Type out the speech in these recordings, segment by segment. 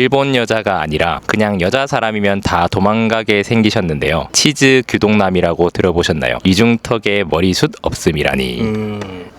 일본 여자가 아니라 그냥 여자 사람이면 다 도망가게 생기셨는데요. 치즈 규동남이라고 들어보셨나요? 이중턱에 머리숱 없음이라니.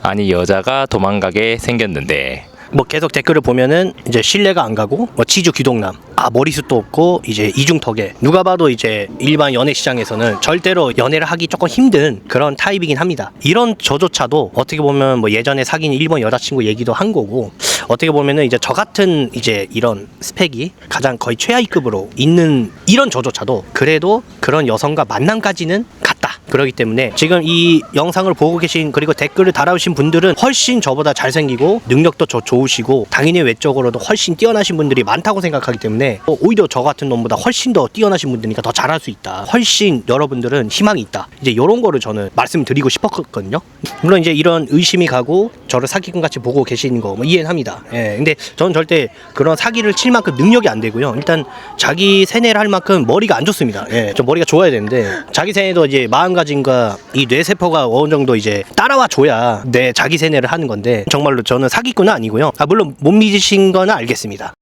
아니 여자가 도망가게 생겼는데. 뭐 계속 댓글을 보면은 이제 신뢰가 안 가고 뭐 치주 귀동남, 머리숱도 없고 이제 이중턱에, 누가 봐도 이제 일반 연애 시장에서는 절대로 연애를 하기 조금 힘든 그런 타입이긴 합니다. 이런 저조차도 어떻게 보면 뭐 예전에 사귄 일본 여자친구 얘기도 한 거고, 어떻게 보면은 이제 저 같은 이제 이런 스펙이 가장 거의 최하위급으로 있는 이런 저조차도 그래도 그런 여성과 만남까지는 갔다. 그렇기 때문에 지금 이 영상을 보고 계신, 그리고 댓글을 달아주신 분들은 훨씬 저보다 잘생기고 능력도 좋으시고 당연히 외적으로도 훨씬 뛰어나신 분들이 많다고 생각하기 때문에 오히려 저 같은 놈보다 훨씬 더 뛰어나신 분들이니까 더 잘할 수 있다, 훨씬 여러분들은 희망이 있다, 이제 이런 거를 저는 말씀드리고 싶었거든요. 물론 이제 이런 의심이 가고 저를 사기꾼 같이 보고 계시는 거 뭐 이해는 합니다. 예, 근데 저는 절대 그런 사기를 칠 만큼 능력이 안 되고요. 일단 자기 세뇌를 할 만큼 머리가 안 좋습니다. 예, 좀 머리가 좋아야 되는데 자기 세뇌도 이제 마음가짐과 이 뇌세포가 어느 정도 이제 따라와 줘야 내 자기 세뇌를 하는 건데, 정말로 저는 사기꾼은 아니고요. 물론 못 믿으신 건 알겠습니다.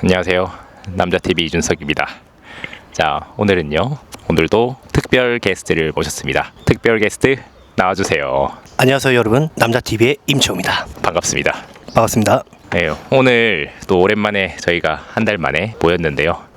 안녕하세요. 남자TV 이준석입니다. 자, 오늘도 특별 게스트를 모셨습니다. 특별 게스트 나와주세요. 안녕하세요 여러분, 남자TV의 임채호입니다. 반갑습니다. 반갑습니다. 네, 오늘 또 오랜만에 저희가 한 달 만에 모였는데요.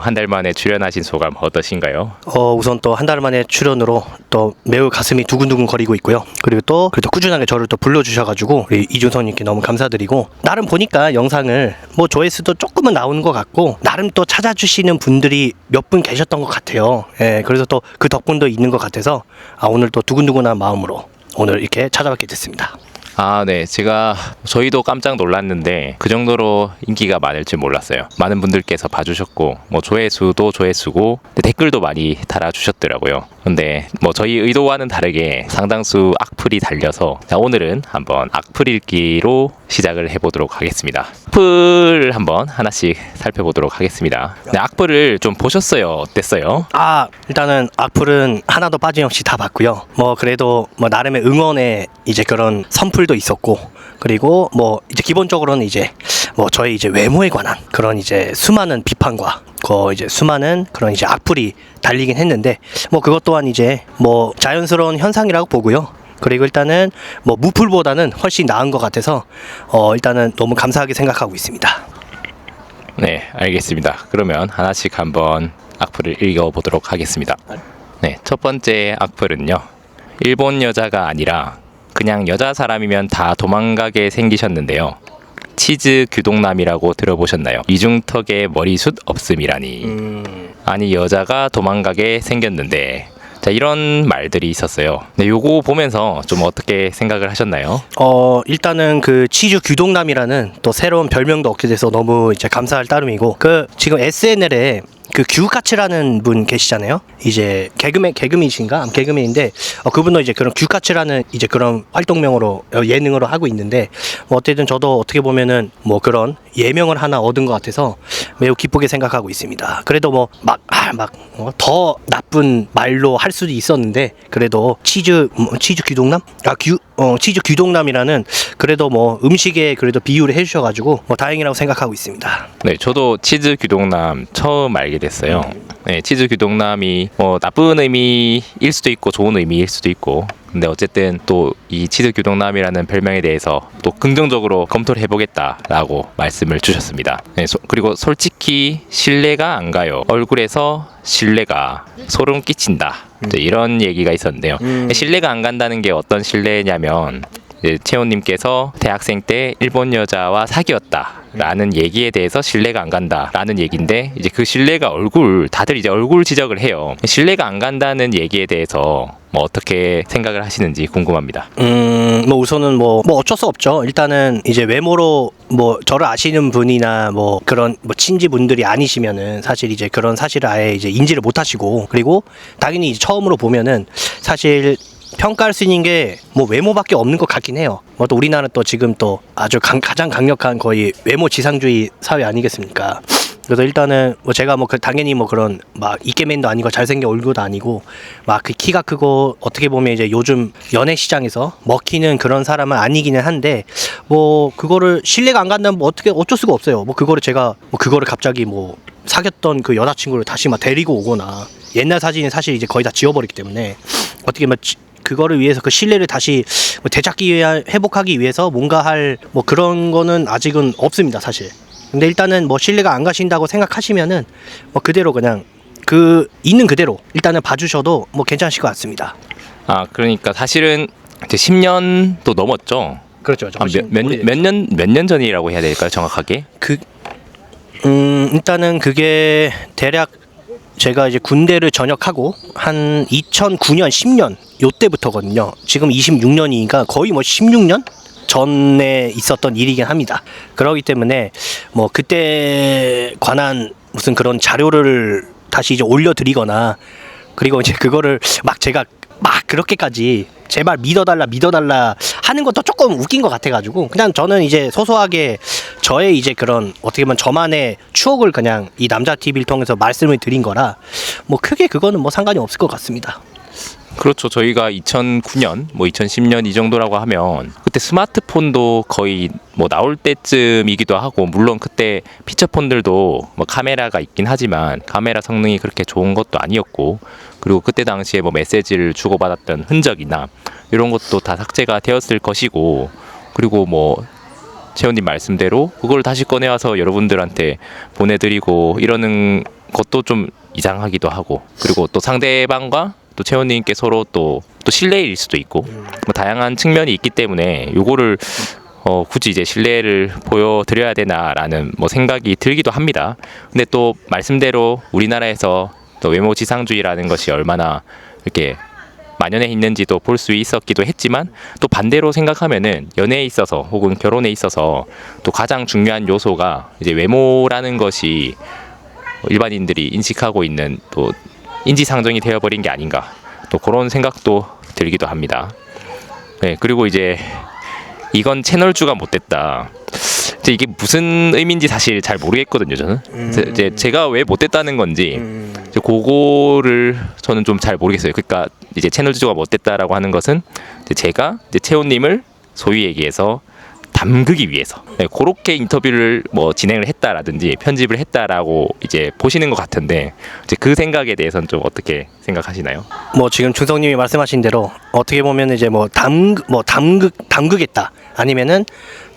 한 달 만에 출연하신 소감 어떠신가요? 우선 또 한 달 만에 출연으로 또 매우 가슴이 두근두근 거리고 있고요. 그리고 또 그래도 꾸준하게 저를 또 불러주셔가지고 우리 이준성님께 너무 감사드리고, 나름 보니까 영상을 뭐 조회수도 조금은 나오는 것 같고 나름 또 찾아주시는 분들이 몇 분 계셨던 것 같아요. 예, 그래서 또 그 덕분도 있는 것 같아서 오늘 또 두근두근한 마음으로 오늘 이렇게 찾아뵙게 됐습니다. 네. 저희도 깜짝 놀랐는데 그 정도로 인기가 많을 줄 몰랐어요. 많은 분들께서 봐주셨고, 뭐 조회수도 조회수고 댓글도 많이 달아주셨더라고요. 근데 뭐 저희 의도와는 다르게 상당수 악플이 달려서, 자, 오늘은 한번 악플 읽기로 시작을 해보도록 하겠습니다. 악플 한번 하나씩 살펴보도록 하겠습니다. 네, 악플을 좀 보셨어요? 어땠어요? 일단은 악플은 하나도 빠짐없이 다 봤고요. 뭐 그래도 뭐 나름의 응원의 이제 그런 선풀도 있었고, 그리고 뭐 이제 기본적으로는 이제 뭐 저의 이제 외모에 관한 그런 이제 수많은 비판과 이제 수많은 그런 이제 악플이 달리긴 했는데, 뭐 그것 또한 이제 뭐 자연스러운 현상이라고 보고요. 그리고 일단은 뭐 무풀보다는 훨씬 나은 것 같아서 일단은 너무 감사하게 생각하고 있습니다. 네, 알겠습니다. 그러면 하나씩 한번 악플을 읽어보도록 하겠습니다. 네, 첫 번째 악플은요. 일본 여자가 아니라 그냥 여자 사람이면 다 도망가게 생기셨는데요. 치즈 규동남이라고 들어보셨나요? 이중턱에 머리숱 없음이라니. 아니 여자가 도망가게 생겼는데. 자, 이런 말들이 있었어요. 네, 요거 보면서 좀 어떻게 생각을 하셨나요? 일단은 그 치주 규동남이라는 또 새로운 별명도 얻게 돼서 너무 이제 감사할 따름이고, 지금 SNL에 그 규카츠라는 분 계시잖아요. 이제 개그맨이신가? 개그맨인데 그분도 이제 그런 규카츠라는 이제 그런 활동명으로 예능으로 하고 있는데, 뭐 어쨌든 저도 어떻게 보면은 뭐 그런 예명을 하나 얻은 것 같아서 매우 기쁘게 생각하고 있습니다. 그래도 뭐 더 나쁜 말로 할 수도 있었는데, 그래도 치즈 규동남? 치즈 규동남이라는 그래도 뭐 음식에 그래도 비유를 해주셔가지고 뭐 다행이라고 생각하고 있습니다. 네, 저도 치즈 규동남 처음 알게 됐어요. 네, 치즈 규동남이 뭐 나쁜 의미일 수도 있고 좋은 의미일 수도 있고, 근데 어쨌든 또 이 치즈 규동남이라는 별명에 대해서 또 긍정적으로 검토를 해보겠다라고 말씀을 주셨습니다. 네, 그리고 솔직히 신뢰가 안 가요. 얼굴에서 신뢰가 소름 끼친다. 이런 얘기가 있었는데요. 신뢰가 안 간다는 게 어떤 신뢰냐면, 채호님께서 대학생 때 일본 여자와 사귀었다라는 얘기에 대해서 신뢰가 안 간다라는 얘기인데, 이제 그 신뢰가 다들 이제 얼굴 지적을 해요. 신뢰가 안 간다는 얘기에 대해서 뭐 어떻게 생각을 하시는지 궁금합니다. 뭐 우선은 뭐 어쩔 수 없죠. 일단은 이제 외모로 뭐 저를 아시는 분이나 뭐 그런 뭐 친지분들이 아니시면은 사실 이제 그런 사실을 아예 이제 인지를 못 하시고, 그리고 당연히 이제 처음으로 보면은 사실 평가할 수 있는 게 뭐 외모밖에 없는 것 같긴 해요. 뭐 또 우리나라 또 지금 또 아주 가장 강력한 거의 외모 지상주의 사회 아니겠습니까? 그래서 일단은 뭐 제가 뭐 당연히 뭐 그런 막 이케맨도 아니고 잘생긴 얼굴도 아니고 막 그 키가 크고 어떻게 보면 이제 요즘 연애 시장에서 먹히는 그런 사람은 아니기는 한데 뭐 그거를 신뢰가 안 간다면 뭐 어떻게 어쩔 수가 없어요. 뭐 그거를 제가 뭐 그거를 갑자기 뭐 사귀었던 그 여자친구를 다시 막 데리고 오거나 옛날 사진은 사실 이제 거의 다 지워버리기 때문에 어떻게 뭐 그거를 위해서 그 신뢰를 다시 뭐 되찾기 위한 회복하기 위해서 뭔가 할 뭐 그런 거는 아직은 없습니다 사실. 근데 일단은 뭐 신뢰가 안 가신다고 생각하시면은 뭐 그대로 그냥 그 있는 그대로 일단은 봐주셔도 뭐 괜찮으실 것 같습니다. 아, 그러니까 사실은 이제 10년도 넘었죠. 그렇죠. 아, 몇 년 전이라고 해야 될까요, 정확하게? 일단은 그게 대략 제가 이제 군대를 전역하고 한 2009년, 10년 요때부터거든요. 지금 26년이니까 거의 뭐 16년 전에 있었던 일이긴 합니다. 그렇기 때문에 뭐 그때 관한 무슨 그런 자료를 다시 이제 올려드리거나 그리고 이제 그거를 막 제가 막 그렇게까지 제발 믿어달라 하는 것도 조금 웃긴 것 같아가지고 그냥 저는 이제 소소하게 저의 이제 그런 어떻게 보면 저만의 추억을 그냥 이 남자 TV를 통해서 말씀을 드린 거라 뭐 크게 그거는 뭐 상관이 없을 것 같습니다. 그렇죠. 저희가 2009년, 뭐 2010년 이 정도라고 하면 그때 스마트폰도 거의 뭐 나올 때쯤이기도 하고 물론 그때 피처폰들도 뭐 카메라가 있긴 하지만 카메라 성능이 그렇게 좋은 것도 아니었고 그리고 그때 당시에 뭐 메시지를 주고받았던 흔적이나 이런 것도 다 삭제가 되었을 것이고 그리고 뭐 채원님 말씀대로 그걸 다시 꺼내와서 여러분들한테 보내드리고 이러는 것도 좀 이상하기도 하고 그리고 또 상대방과 또 채원님께 서로 또 신뢰일 수도 있고 뭐 다양한 측면이 있기 때문에 요거를 굳이 이제 신뢰를 보여드려야 되나라는 뭐 생각이 들기도 합니다. 근데 또 말씀대로 우리나라에서 또 외모 지상주의라는 것이 얼마나 이렇게 만연해 있는지도 볼 수 있었기도 했지만 또 반대로 생각하면은 연애에 있어서 혹은 결혼에 있어서 또 가장 중요한 요소가 이제 외모라는 것이 일반인들이 인식하고 있는 또 인지상정이 되어버린 게 아닌가 또 그런 생각도 들기도 합니다. 네, 그리고 이제 이건 채널주가 못됐다. 이제 이게 무슨 의미인지 사실 잘 모르겠거든요. 저는 이제 제가 왜 못됐다는 건지 이제 그거를 저는 좀 잘 모르겠어요. 그러니까 이제 채널주가 못됐다라고 하는 것은 이제 제가 이제 채호님을 소위 얘기해서 담그기 위해서 그렇게 인터뷰를 뭐 진행을 했다라든지 편집을 했다라고 이제 보시는 것 같은데 이제 그 생각에 대해서는 좀 어떻게 생각하시나요? 뭐 지금 준성님이 말씀하신 대로 어떻게 보면 이제 뭐 담그겠다 아니면은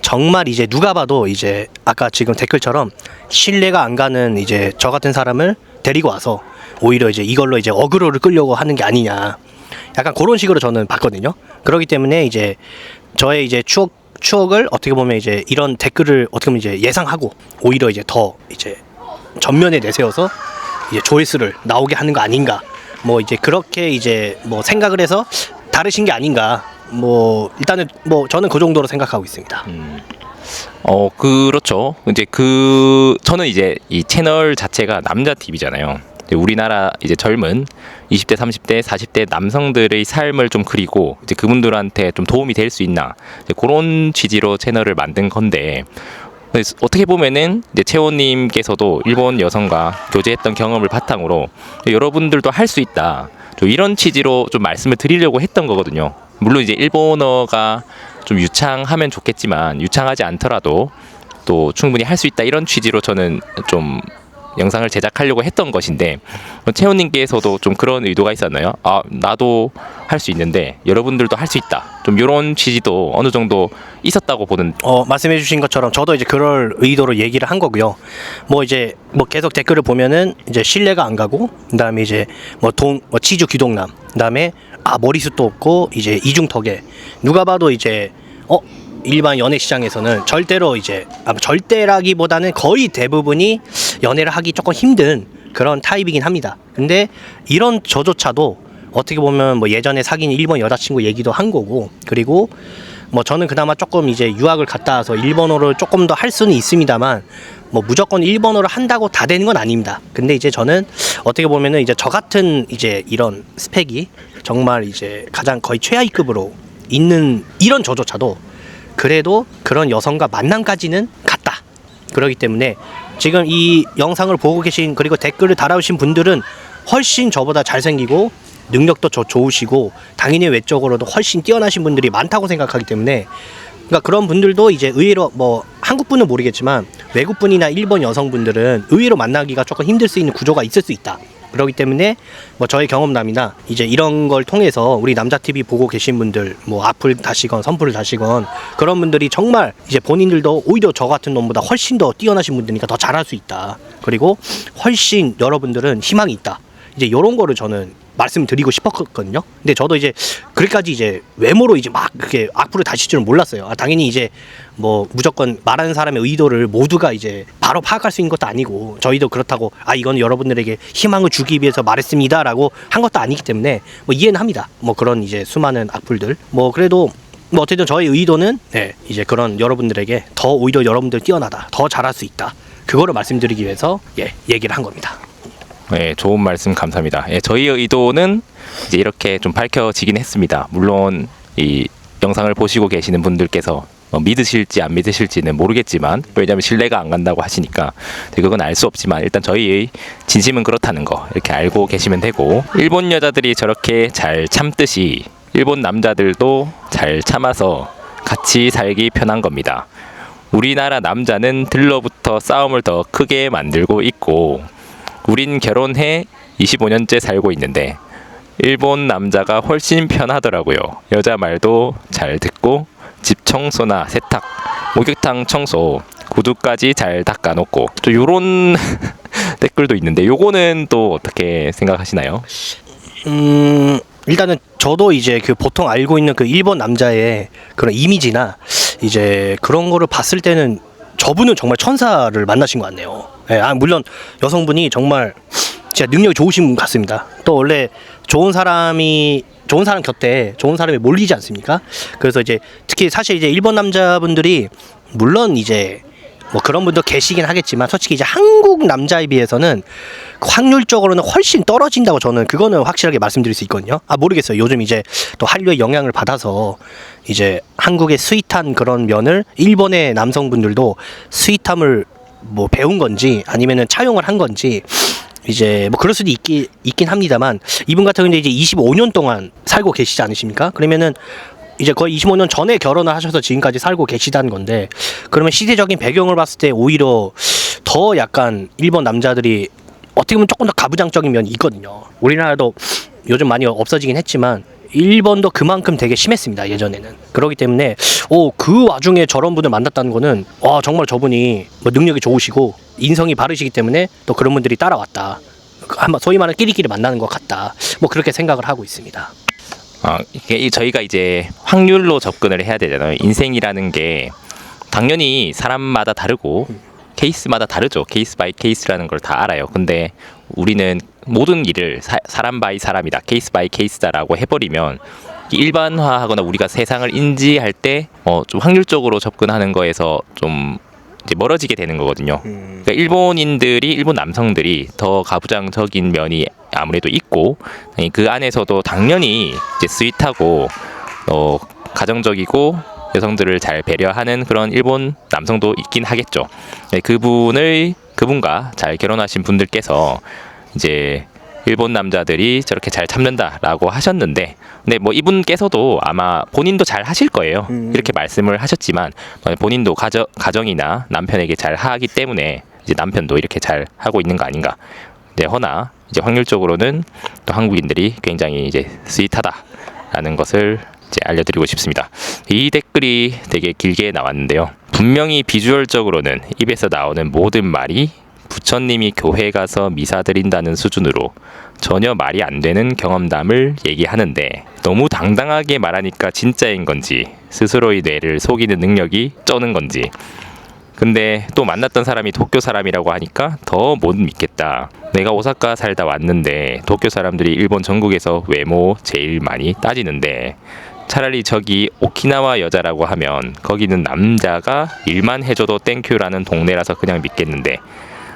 정말 이제 누가 봐도 이제 아까 지금 댓글처럼 신뢰가 안 가는 이제 저 같은 사람을 데리고 와서 오히려 이제 이걸로 이제 어그로를 끌려고 하는 게 아니냐 약간 그런 식으로 저는 봤거든요. 그렇기 때문에 이제 저의 이제 추억을 어떻게 보면 이제 이런 댓글을 어떻게 보면 이제 예상하고 오히려 이제 더 이제 전면에 내세워서 이제 조회수를 나오게 하는 거 아닌가 뭐 이제 그렇게 이제 뭐 생각을 해서 다르신 게 아닌가 뭐 일단은 뭐 저는 그 정도로 생각하고 있습니다. 그렇죠. 이제 저는 이제 이 채널 자체가 남자 TV잖아요. 우리나라 이제 젊은 20대, 30대, 40대 남성들의 삶을 좀 그리고 이제 그분들한테 좀 도움이 될 수 있나 이제 그런 취지로 채널을 만든 건데 어떻게 보면은 이제 채호님께서도 일본 여성과 교제했던 경험을 바탕으로 여러분들도 할 수 있다. 좀 이런 취지로 좀 말씀을 드리려고 했던 거거든요. 물론 이제 일본어가 좀 유창하면 좋겠지만 유창하지 않더라도 또 충분히 할 수 있다 이런 취지로 저는 좀 영상을 제작하려고 했던 것인데 채호님께서도 좀 그런 의도가 있었나요? 아 나도 할 수 있는데 여러분들도 할 수 있다. 좀 이런 취지도 어느 정도 있었다고 보는. 말씀해주신 것처럼 저도 이제 그럴 의도로 얘기를 한 거고요. 뭐 이제 뭐 계속 댓글을 보면은 이제 신뢰가 안 가고 그다음에 이제 뭐 치주 귀동남 그다음에 머리숱도 없고 이제 이중턱에 누가 봐도 이제 일반 연애 시장에서는 절대로 이제 절대라기보다는 거의 대부분이 연애를 하기 조금 힘든 그런 타입이긴 합니다. 근데 이런 저조차도 어떻게 보면 뭐 예전에 사귄 일본 여자친구 얘기도 한 거고 그리고 뭐 저는 그나마 조금 이제 유학을 갔다 와서 일본어를 조금 더 할 수는 있습니다만 뭐 무조건 일본어를 한다고 다 되는 건 아닙니다. 근데 이제 저는 어떻게 보면은 이제 저 같은 이제 이런 스펙이 정말 이제 가장 거의 최하위급으로 있는 이런 저조차도 그래도 그런 여성과 만남까지는 갔다. 그렇기 때문에 지금 이 영상을 보고 계신 그리고 댓글을 달아주신 분들은 훨씬 저보다 잘생기고 능력도 좋으시고 당연히 외적으로도 훨씬 뛰어나신 분들이 많다고 생각하기 때문에 그러니까 그런 분들도 이제 의외로 뭐 한국 분은 모르겠지만 외국 분이나 일본 여성분들은 의외로 만나기가 조금 힘들 수 있는 구조가 있을 수 있다. 그렇기 때문에 뭐 저의 경험담이나 이제 이런 걸 통해서 우리 남자 TV 보고 계신 분들 뭐 악플 다시건 선플을 다시건 그런 분들이 정말 이제 본인들도 오히려 저 같은 놈보다 훨씬 더 뛰어나신 분들이니까 더 잘할 수 있다. 그리고 훨씬 여러분들은 희망이 있다. 이제 이런 거를 저는 말씀드리고 싶었거든요. 근데 저도 이제 그렇게까지 이제 외모로 이제 막 그렇게 악플을 다실 줄은 몰랐어요. 당연히 이제 뭐 무조건 말하는 사람의 의도를 모두가 이제 바로 파악할 수 있는 것도 아니고 저희도 그렇다고 이건 여러분들에게 희망을 주기 위해서 말했습니다라고 한 것도 아니기 때문에 뭐 이해는 합니다. 뭐 그런 이제 수많은 악플들 뭐 그래도 뭐 어쨌든 저희 의도는 이제 그런 여러분들에게 더 오히려 여러분들 뛰어나다, 더 잘할 수 있다. 그거를 말씀드리기 위해서 얘기를 한 겁니다. 네, 좋은 말씀 감사합니다. 저희의 의도는 이제 이렇게 좀 밝혀지긴 했습니다. 물론 이 영상을 보시고 계시는 분들께서 믿으실지 안 믿으실지는 모르겠지만 왜냐하면 신뢰가 안 간다고 하시니까 그건 알 수 없지만 일단 저희의 진심은 그렇다는 거 이렇게 알고 계시면 되고 일본 여자들이 저렇게 잘 참듯이 일본 남자들도 잘 참아서 같이 살기 편한 겁니다. 우리나라 남자는 들러부터 싸움을 더 크게 만들고 있고 우린 결혼해 25년째 살고 있는데 일본 남자가 훨씬 편하더라고요. 여자 말도 잘 듣고 집 청소나 세탁, 목욕탕 청소, 구두까지 잘 닦아놓고 또 요런 댓글도 있는데 요거는 또 어떻게 생각하시나요? 일단은 저도 이제 그 보통 알고 있는 그 일본 남자의 그런 이미지나 이제 그런 거를 봤을 때는 저분은 정말 천사를 만나신 것 같네요. 물론 여성분이 정말 진짜 능력이 좋으신 분 같습니다. 또 원래 좋은 사람 곁에 좋은 사람이 몰리지 않습니까? 그래서 이제 특히 사실 이제 일본 남자분들이 물론 이제 뭐 그런 분도 계시긴 하겠지만 솔직히 이제 한국 남자에 비해서는 확률적으로는 훨씬 떨어진다고 저는 그거는 확실하게 말씀드릴 수 있거든요. 모르겠어요. 요즘 이제 또 한류의 영향을 받아서 이제 한국의 스윗한 그런 면을 일본의 남성분들도 스윗함을 뭐 배운 건지 아니면은 차용을 한 건지 이제 뭐 그럴 수도 있긴 합니다만 이분 같은 경우는 이제 25년 동안 살고 계시지 않으십니까? 그러면은 이제 거의 25년 전에 결혼을 하셔서 지금까지 살고 계시다는 건데 그러면 시대적인 배경을 봤을 때 오히려 더 약간 일본 남자들이 어떻게 보면 조금 더 가부장적인 면이 있거든요. 우리나라도 요즘 많이 없어지긴 했지만 일본도 그만큼 되게 심했습니다. 예전에는. 그렇기 때문에 그 와중에 저런 분을 만났다는 거는 정말 저분이 뭐 능력이 좋으시고 인성이 바르시기 때문에 또 그런 분들이 따라왔다. 한번 소위 말하는 끼리끼리 만나는 것 같다. 뭐 그렇게 생각을 하고 있습니다. 이게 저희가 이제 확률로 접근을 해야 되잖아요. 인생이라는 게 당연히 사람마다 다르고 케이스마다 다르죠. 케이스 바이 케이스라는 걸 다 알아요. 근데 우리는 모든 일을 사람 바이 사람이다, 케이스 바이 케이스다라고 해버리면 일반화하거나 우리가 세상을 인지할 때 좀 확률적으로 접근하는 거에서 좀 이제 멀어지게 되는 거거든요. 그러니까 일본 남성들이 더 가부장적인 면이 아무래도 있고 그 안에서도 당연히 이제 스윗하고 가정적이고 여성들을 잘 배려하는 그런 일본 남성도 있긴 하겠죠. 그분과 잘 결혼하신 분들께서 이제 일본 남자들이 저렇게 잘 참는다라고 하셨는데, 근데 뭐 이분께서도 아마 본인도 잘 하실 거예요. 이렇게 말씀을 하셨지만 본인도 가정이나 남편에게 잘 하기 때문에 이제 남편도 이렇게 잘 하고 있는 거 아닌가. 네, 허나 이제 확률적으로는 또 한국인들이 굉장히 이제 스윗하다라는 것을 이제 알려드리고 싶습니다. 이 댓글이 되게 길게 나왔는데요. 분명히 비주얼적으로는 입에서 나오는 모든 말이 부처님이 교회 가서 미사 드린다는 수준으로 전혀 말이 안 되는 경험담을 얘기하는데 너무 당당하게 말하니까 진짜인 건지 스스로의 뇌를 속이는 능력이 쩌는 건지, 근데 또 만났던 사람이 도쿄 사람이라고 하니까 더 못 믿겠다. 내가 오사카 살다 왔는데 도쿄 사람들이 일본 전국에서 외모 제일 많이 따지는데 차라리 저기 오키나와 여자라고 하면 거기는 남자가 일만 해줘도 땡큐라는 동네라서 그냥 믿겠는데,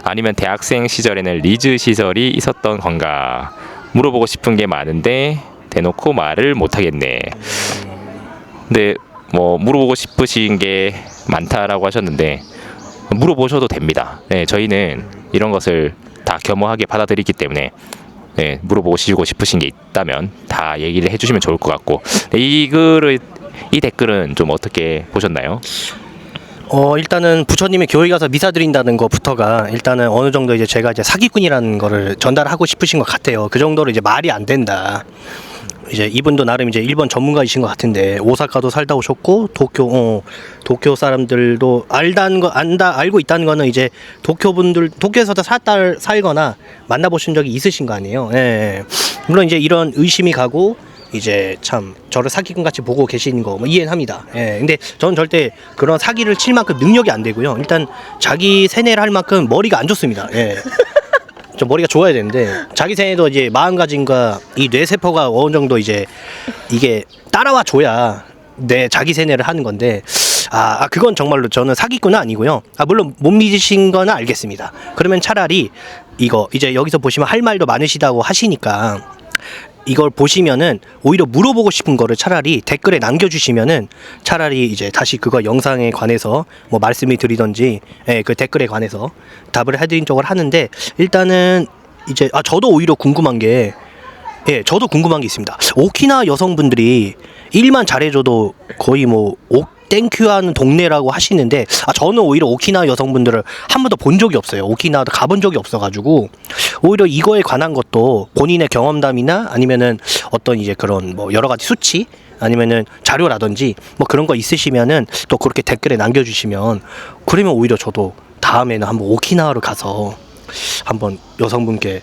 아니면 대학생 시절에는 리즈 시설이 있었던 건가 물어보고 싶은 게 많은데 대놓고 말을 못하겠네. 근데 뭐 물어보고 싶으신 게 많다라고 하셨는데 물어보셔도 됩니다. 네, 저희는 이런 것을 다 겸허하게 받아들이기 때문에 네, 물어보시고 싶으신 게 있다면 다 얘기를 해주시면 좋을 것 같고 네, 이 댓글은 좀 어떻게 보셨나요? 일단은 부처님의 교회 가서 미사 드린다는 것부터가 일단은 어느 정도 이제 제가 이제 사기꾼이라는 거를 전달하고 싶으신 것 같아요. 그 정도로 이제 말이 안 된다. 이제 이분도 나름 이제 일본 전문가이신 것 같은데 오사카도 살다 오셨고 도쿄 사람들도 알고 있다는 거는 이제 도쿄에서도 살거나 만나보신 적이 있으신 거 아니에요. 예. 물론 이제 이런 의심이 가고 이제 참 저를 사기꾼 같이 보고 계시는 거 뭐 이해는 합니다. 예. 근데 저는 절대 그런 사기를 칠 만큼 능력이 안 되고요. 일단 자기 세뇌를 할 만큼 머리가 안 좋습니다. 예. 좀 머리가 좋아야 되는데 자기 세뇌도 이제 마음가짐과 이 뇌세포가 어느 정도 이제 이게 따라와 줘야 내 자기 세뇌를 하는 건데 그건 정말로 저는 사기꾼은 아니고요. 물론 못 믿으신 거는 알겠습니다. 그러면 차라리 이거 이제 여기서 보시면 할 말도 많으시다고 하시니까 이걸 보시면은 오히려 물어보고 싶은 거를 차라리 댓글에 남겨주시면은 차라리 이제 다시 그거 영상에 관해서 뭐 말씀을 드리던지 그 댓글에 관해서 답을 해드린 쪽을 하는데 일단은 이제 저도 오히려 궁금한 게 저도 궁금한 게 있습니다. 오키나와 여성분들이 일만 잘해줘도 거의 뭐 땡큐하는 동네라고 하시는데 저는 오히려 오키나와 여성분들을 한 번도 본 적이 없어요. 오키나와도 가본 적이 없어가지고 오히려 이거에 관한 것도 본인의 경험담이나 아니면은 어떤 이제 그런 뭐 여러 가지 수치 아니면은 자료라든지 뭐 그런 거 있으시면은 또 그렇게 댓글에 남겨주시면 그러면 오히려 저도 다음에는 한번 오키나와를 가서 한번 여성분께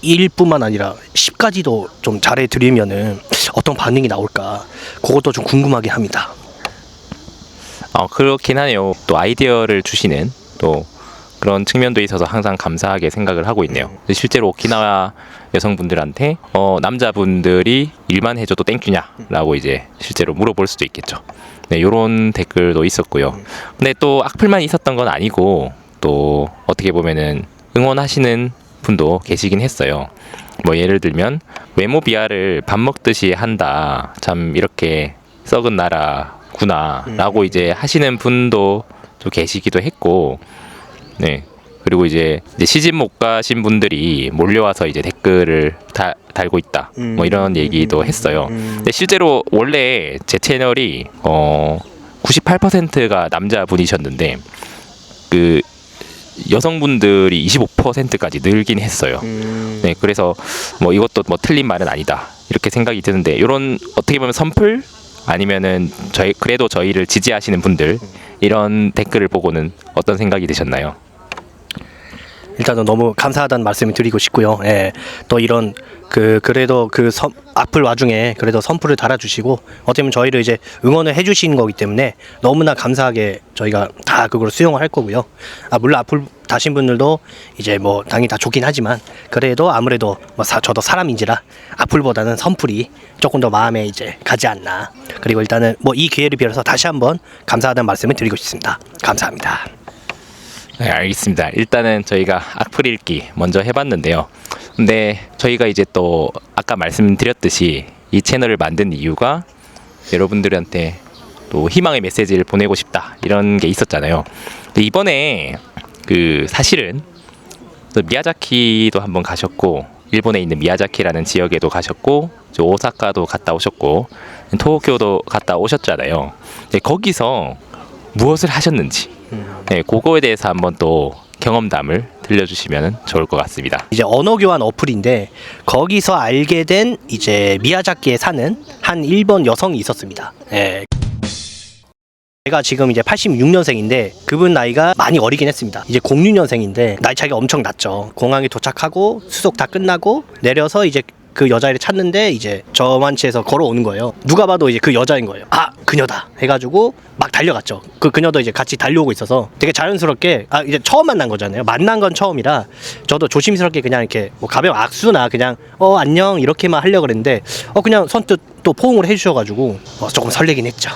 1뿐만 아니라 10까지도 좀 잘해드리면은 어떤 반응이 나올까 그것도 좀 궁금하긴 합니다. 그렇긴 하네요. 또 아이디어를 주시는 또 그런 측면도 있어서 항상 감사하게 생각을 하고 있네요. 실제로 오키나와 여성분들한테 남자분들이 일만 해줘도 땡큐냐라고 이제 실제로 물어볼 수도 있겠죠. 네, 이런 댓글도 있었고요. 근데 또 악플만 있었던 건 아니고 또 어떻게 보면은 응원하시는 분도 계시긴 했어요. 뭐 예를 들면 외모 비하를 밥 먹듯이 한다. 참 이렇게 썩은 나라구나라고 이제 하시는 분도 좀 계시기도 했고, 네. 그리고 이제 시집 못 가신 분들이 몰려와서 이제 댓글을 달고 있다. 뭐 이런 얘기도 했어요. 근데 실제로 원래 제 채널이 98%가 남자분이셨는데 그 여성분들이 25%까지 늘긴 했어요. 네, 그래서 뭐 이것도 뭐 틀린 말은 아니다 이렇게 생각이 드는데 이런 어떻게 보면 선풀 아니면은 그래도 저희를 지지하시는 분들 이런 댓글을 보고는 어떤 생각이 드셨나요? 일단은 너무 감사하다는 말씀을 드리고 싶고요. 예, 또 이런 그래도 악플 와중에 그래도 선풀을 달아주시고 어떻게 보면 저희를 이제 응원을 해주시는 거기 때문에 너무나 감사하게 저희가 다 그걸 수용을 할 거고요. 물론 악플 다신 분들도 이제 뭐 당연히 다 좋긴 하지만 그래도 아무래도 뭐 저도 사람인지라 악플보다는 선풀이 조금 더 마음에 이제 가지 않나. 그리고 일단은 뭐 이 기회를 빌어서 다시 한번 감사하다는 말씀을 드리고 싶습니다. 감사합니다. 네, 알겠습니다. 일단은 저희가 악플 읽기 먼저 해봤는데요. 근데 저희가 이제 또 아까 말씀드렸듯이 이 채널을 만든 이유가 여러분들한테 또 희망의 메시지를 보내고 싶다 이런 게 있었잖아요. 근데 이번에 사실은 미야자키도 한번 가셨고 일본에 있는 미야자키라는 지역에도 가셨고 오사카도 갔다 오셨고 도쿄도 갔다 오셨잖아요. 근데 거기서 무엇을 하셨는지 네, 그거에 대해서 한번 또 경험담을 들려주시면 좋을 것 같습니다. 이제 언어 교환 어플인데 거기서 알게 된 이제 미야자키에 사는 한 일본 여성이 있었습니다. 예. 제가 지금 이제 86년생인데 그분 나이가 많이 어리긴 했습니다. 이제 06년생인데 나이 차이가 엄청 났죠. 공항에 도착하고 수속 다 끝나고 내려서 이제 그 여자를 찾는데 이제 저만치에서 걸어오는 거예요. 누가 봐도 이제 그 여자인 거예요. 그녀다 해가지고 막 달려갔죠. 그녀도 이제 같이 달려오고 있어서 되게 자연스럽게 이제 처음 만난 거잖아요. 만난 건 처음이라 저도 조심스럽게 그냥 이렇게 뭐 가벼운 악수나 그냥 안녕 이렇게만 하려고 그랬는데 그냥 선뜻 또 포옹을 해주셔가지고 조금 설레긴 했죠.